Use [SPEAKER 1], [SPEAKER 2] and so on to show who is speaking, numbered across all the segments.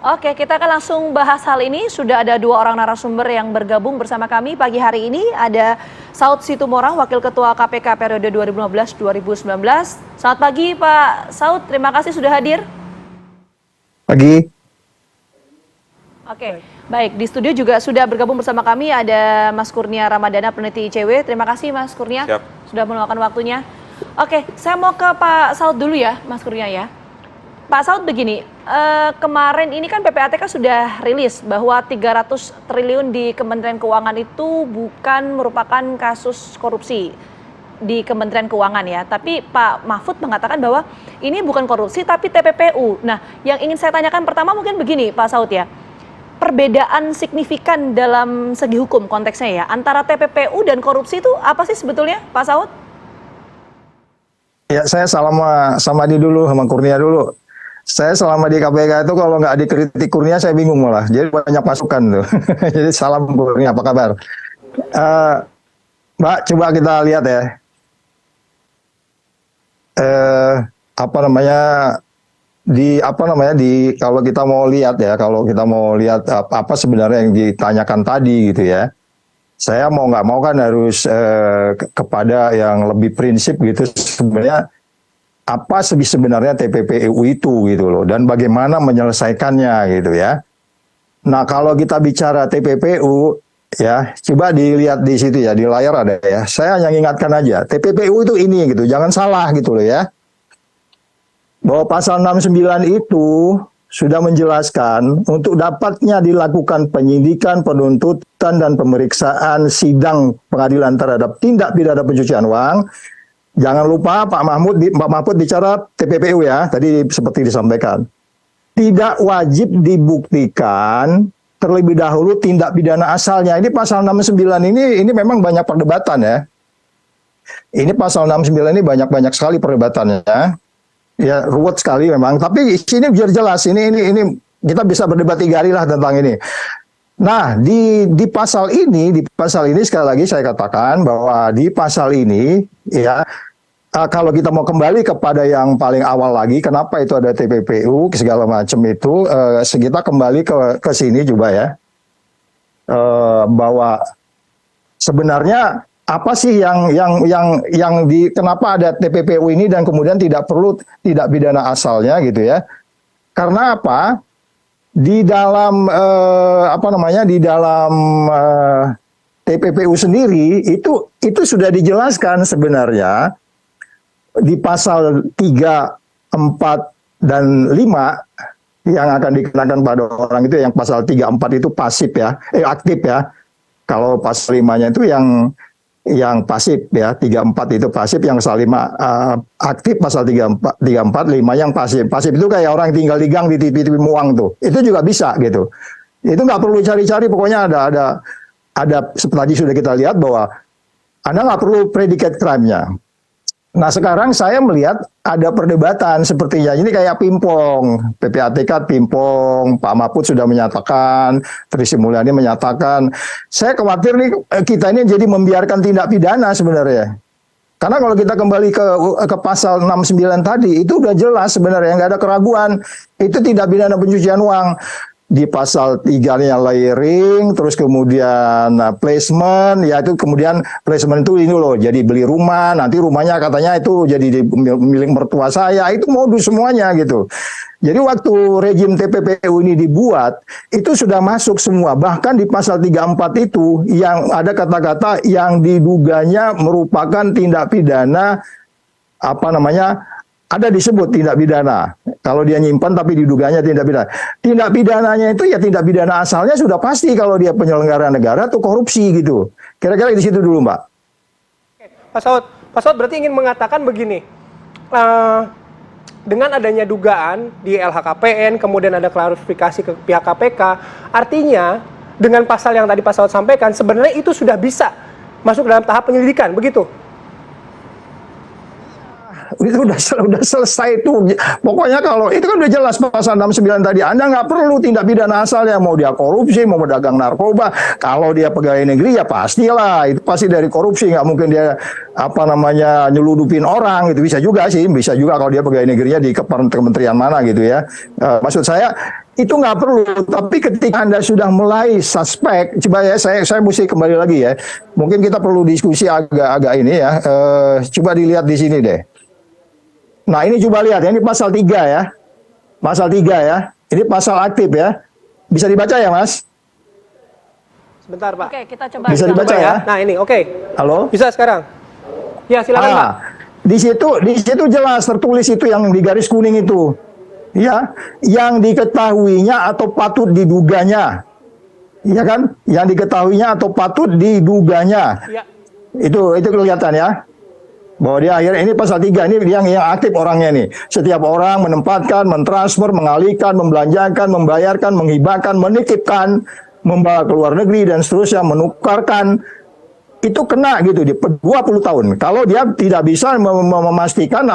[SPEAKER 1] Oke, kita akan langsung bahas hal ini. Sudah ada dua orang narasumber yang bergabung bersama kami pagi hari ini. Ada Saud Situmorang, Wakil Ketua KPK periode 2015-2019. Selamat pagi Pak Saud, terima kasih sudah hadir.
[SPEAKER 2] Pagi.
[SPEAKER 1] Oke, baik. Di studio juga sudah bergabung bersama kami ada Mas Kurnia Ramadana, peneliti ICW. Terima kasih Mas Kurnia sudah meluangkan waktunya. Oke, saya mau ke Pak Saud dulu ya, Mas Kurnia ya. Pak Saud begini, kemarin ini kan PPATK sudah rilis bahwa 300 triliun di Kementerian Keuangan itu bukan merupakan kasus korupsi di Kementerian Keuangan ya. Tapi Pak Mahfud mengatakan bahwa ini bukan korupsi tapi TPPU. Nah, yang ingin saya tanyakan pertama mungkin begini Pak Saud ya. Perbedaan signifikan dalam segi hukum konteksnya ya, antara TPPU dan korupsi itu apa sih sebetulnya Pak Saud?
[SPEAKER 2] Ya, saya sama di dulu, sama Kurnia dulu. Saya selama di KPK itu kalau nggak dikritik Kurnia saya bingung malah. Jadi banyak masukan tuh. Jadi salam Kurnia, apa kabar? Mbak, coba kita lihat ya. Kalau kita mau lihat apa sebenarnya yang ditanyakan tadi gitu ya. Saya mau nggak mau kan harus kepada yang lebih prinsip gitu sebenarnya. Apa sebenarnya TPPU itu gitu loh, dan bagaimana menyelesaikannya gitu ya. Nah, kalau kita bicara TPPU ya, coba dilihat di situ ya, di layar ada ya. Saya hanya ingatkan aja, TPPU itu ini gitu, jangan salah gitu loh ya. Bahwa pasal 69 itu sudah menjelaskan untuk dapatnya dilakukan penyidikan, penuntutan, dan pemeriksaan sidang pengadilan terhadap tindak pidana pencucian uang. Jangan lupa Pak Mahfud bicara TPPU ya, tadi seperti disampaikan. Tidak wajib dibuktikan terlebih dahulu tindak pidana asalnya. Ini pasal 69 ini memang banyak perdebatan ya. Ini pasal 69 ini banyak sekali perdebatannya. Ya ruwet sekali memang, tapi sini biar jelas. Ini kita bisa berdebat 3 hari lah tentang ini. Nah, di pasal ini sekali lagi saya katakan bahwa di pasal ini ya kalau kita mau kembali kepada yang paling awal lagi, kenapa itu ada TPPU segala macam itu, kita kembali ke sini juga ya, bahwa sebenarnya apa sih kenapa ada TPPU ini dan kemudian tidak perlu tindak pidana asalnya gitu ya? Karena apa? Di dalam TPPU sendiri itu sudah dijelaskan sebenarnya di pasal 3, 4 dan 5 yang akan dikenakan pada orang itu, yang pasal 3, 4 itu pasif ya, aktif ya. Kalau pasal 5-nya itu yang pasif ya, 3, 4 itu pasif, yang pasal 5 aktif, pasal 3, 4, 5 yang pasif. Pasif itu kayak orang tinggal di gang di TV muang tuh. Itu juga bisa gitu. Itu nggak perlu cari-cari, pokoknya ada tadi sudah kita lihat bahwa Anda nggak perlu predicate crime-nya. Nah, sekarang saya melihat ada perdebatan sepertinya. Ini kayak pingpong. PPATK pingpong, Pak Mahfud sudah menyatakan, Trisy Mulyani menyatakan. Saya khawatir nih kita ini jadi membiarkan tindak pidana sebenarnya. Karena kalau kita kembali ke pasal 69 tadi, itu udah jelas sebenarnya, nggak ada keraguan. Itu tindak pidana pencucian uang. Di pasal 3-nya layering, terus kemudian placement, ya itu kemudian placement itu ini loh, jadi beli rumah, nanti rumahnya katanya itu jadi milik mertua saya, itu modus semuanya gitu. Jadi waktu rejim TPPU ini dibuat, itu sudah masuk semua, bahkan di pasal 34 itu yang ada kata-kata yang diduganya merupakan tindak pidana ada disebut tindak pidana. Kalau dia nyimpan tapi diduganya tindak pidana. Tindak pidananya itu ya tindak pidana asalnya sudah pasti kalau dia penyelenggara negara atau korupsi gitu. Kira-kira di situ dulu, Mbak.
[SPEAKER 3] Oke, Pak Saud berarti ingin mengatakan begini. Dengan adanya dugaan di LHKPN, kemudian ada klarifikasi ke pihak KPK, artinya dengan pasal yang tadi Pak Saud sampaikan, sebenarnya itu sudah bisa masuk dalam tahap penyelidikan, begitu?
[SPEAKER 2] udah selesai itu. Pokoknya kalau itu kan udah jelas pasal 69 tadi, Anda nggak perlu tindak pidana asalnya, mau dia korupsi, mau dagang narkoba. Kalau dia pegawai negeri ya pastilah, itu pasti dari korupsi, nggak mungkin dia nyeludupin orang. Itu bisa juga sih, bisa juga kalau dia pegawai negerinya di kementerian mana gitu ya. Maksud saya itu nggak perlu, tapi ketika Anda sudah mulai suspek, coba ya saya mesti kembali lagi ya. Mungkin kita perlu diskusi agak ini ya. Coba dilihat di sini deh. Nah, ini coba lihat ya, ini pasal 3 ya. Pasal 3 ya. Ini pasal aktif ya. Bisa dibaca ya, Mas?
[SPEAKER 3] Sebentar, Pak.
[SPEAKER 1] Oke, kita coba.
[SPEAKER 2] Bisa dibaca ya?
[SPEAKER 3] Nah, ini oke.
[SPEAKER 2] Halo?
[SPEAKER 3] Bisa sekarang? Ya, silakan, Pak.
[SPEAKER 2] Di situ jelas tertulis itu yang di garis kuning itu. Ya, yang diketahuinya atau patut diduganya. Iya kan? Yang diketahuinya atau patut diduganya.
[SPEAKER 3] Ya.
[SPEAKER 2] Itu kelihatan ya. Bahwa dia akhirnya ini pasal 3 ini yang aktif orangnya nih. Setiap orang menempatkan, mentransfer, mengalihkan, membelanjakan, membayarkan, menghibahkan, menitipkan, membawa ke luar negeri dan seterusnya, menukarkan, itu kena gitu di 20 tahun. Kalau dia tidak bisa memastikan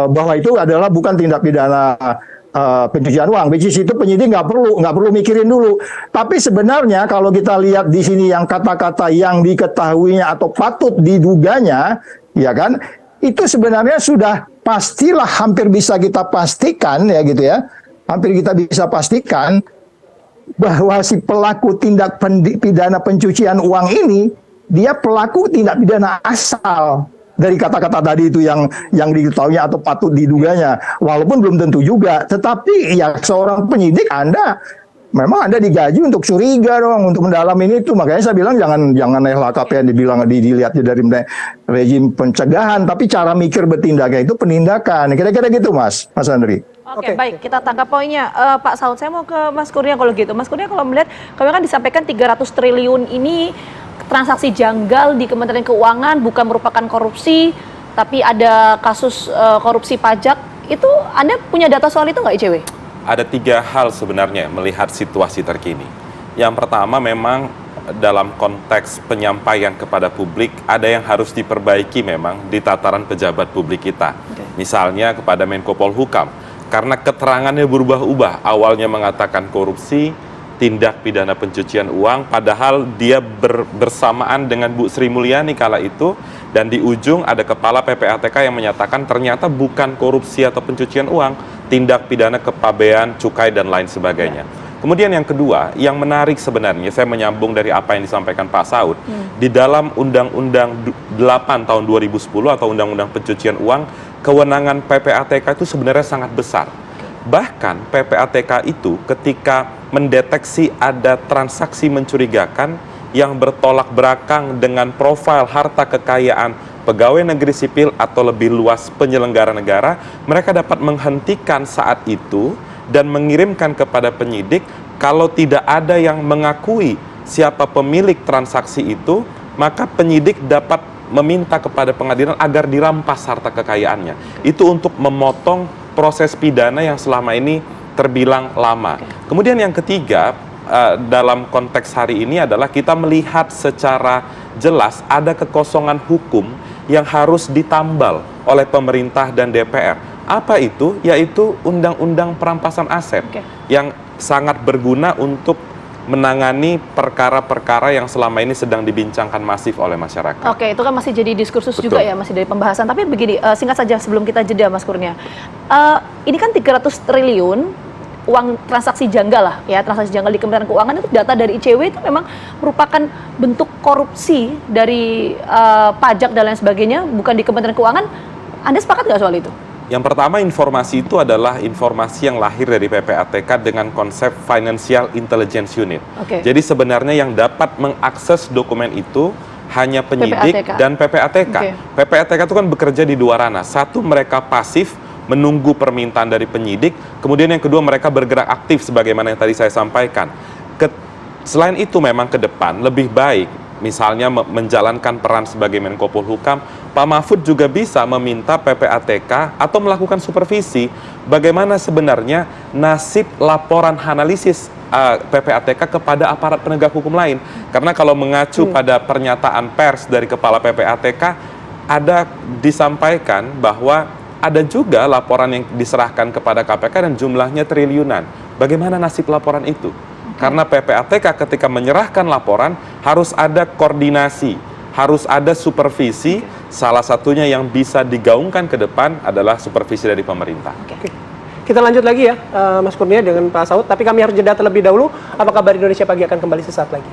[SPEAKER 2] bahwa itu adalah bukan tindak pidana pencucian uang, which is itu penyidik nggak perlu mikirin dulu. Tapi sebenarnya kalau kita lihat di sini yang kata-kata yang diketahuinya atau patut diduganya, ya kan, itu sebenarnya sudah pastilah hampir bisa kita pastikan ya gitu ya, hampir kita bisa pastikan bahwa si pelaku tindak pidana pencucian uang ini dia pelaku tindak pidana asal. Dari kata-kata tadi itu yang diketahuinya atau patut diduganya, walaupun belum tentu juga, tetapi ya seorang penyidik Anda digaji untuk curiga dong, untuk mendalami itu. Makanya saya bilang jangan LHKPN dilihat dari rejim pencegahan, tapi cara mikir bertindaknya itu penindakan. Kira-kira gitu, Mas Andri.
[SPEAKER 1] Oke, baik, kita tangkap poinnya. Pak Saud, saya mau ke Mas Kurnia kalau gitu. Mas Kurnia, kalau melihat, kami kan disampaikan 300 triliun ini transaksi janggal di Kementerian Keuangan, bukan merupakan korupsi, tapi ada kasus korupsi pajak. Itu Anda punya data soal itu nggak, ICW?
[SPEAKER 4] Ada 3 hal sebenarnya melihat situasi terkini. Yang pertama memang dalam konteks penyampaian kepada publik, ada yang harus diperbaiki memang di tataran pejabat publik kita. Misalnya kepada Menko Polhukam, karena keterangannya berubah-ubah. Awalnya mengatakan korupsi, tindak pidana pencucian uang, padahal dia bersamaan dengan Bu Sri Mulyani kala itu, dan di ujung ada kepala PPATK yang menyatakan ternyata bukan korupsi atau pencucian uang, tindak pidana kepabean, cukai, dan lain sebagainya. Kemudian yang kedua, yang menarik sebenarnya, saya menyambung dari apa yang disampaikan Pak Saud, di dalam Undang-Undang 8 tahun 2010 atau Undang-Undang Pencucian Uang, kewenangan PPATK itu sebenarnya sangat besar. Bahkan PPATK itu ketika mendeteksi ada transaksi mencurigakan yang bertolak belakang dengan profil harta kekayaan pegawai negeri sipil atau lebih luas penyelenggara negara, mereka dapat menghentikan saat itu dan mengirimkan kepada penyidik. Kalau tidak ada yang mengakui siapa pemilik transaksi itu, maka penyidik dapat meminta kepada pengadilan agar dirampas harta kekayaannya. Itu untuk memotong proses pidana yang selama ini terbilang lama. Kemudian yang ketiga, dalam konteks hari ini adalah kita melihat secara jelas ada kekosongan hukum yang harus ditambal oleh pemerintah dan DPR. Apa itu? Yaitu Undang-Undang Perampasan Aset yang sangat berguna untuk menangani perkara-perkara yang selama ini sedang dibincangkan masif oleh masyarakat.
[SPEAKER 1] Oke, itu kan masih jadi diskursus juga ya, masih dari pembahasan. Tapi begini, singkat saja sebelum kita jeda, Mas Kurnia. Ini kan 300 triliun uang transaksi janggal lah, ya, transaksi janggal di Kementerian Keuangan itu data dari ICW itu memang merupakan bentuk korupsi dari pajak dan lain sebagainya, bukan di Kementerian Keuangan. Anda sepakat nggak soal itu?
[SPEAKER 4] Yang pertama, informasi itu adalah informasi yang lahir dari PPATK dengan konsep Financial Intelligence Unit. Jadi sebenarnya yang dapat mengakses dokumen itu hanya penyidik dan PPATK. PPATK itu kan bekerja di 2 ranah. Satu, mereka pasif menunggu permintaan dari penyidik. Kemudian yang kedua, mereka bergerak aktif sebagaimana yang tadi saya sampaikan. Selain itu memang ke depan lebih baik misalnya menjalankan peran sebagai Menko Polhukam, Pak Mahfud juga bisa meminta PPATK atau melakukan supervisi bagaimana sebenarnya nasib laporan analisis PPATK kepada aparat penegak hukum lain. Karena kalau mengacu pada pernyataan pers dari Kepala PPATK, ada disampaikan bahwa ada juga laporan yang diserahkan kepada KPK dan jumlahnya triliunan. Bagaimana nasib laporan itu? Karena PPATK ketika menyerahkan laporan harus ada koordinasi, harus ada supervisi. Salah satunya yang bisa digaungkan ke depan adalah supervisi dari pemerintah.
[SPEAKER 3] Oke. Kita lanjut lagi ya, Mas Kurnia dengan Pak Saud. Tapi kami harus jeda terlebih dahulu. Apa kabar Indonesia Pagi akan kembali sesaat lagi.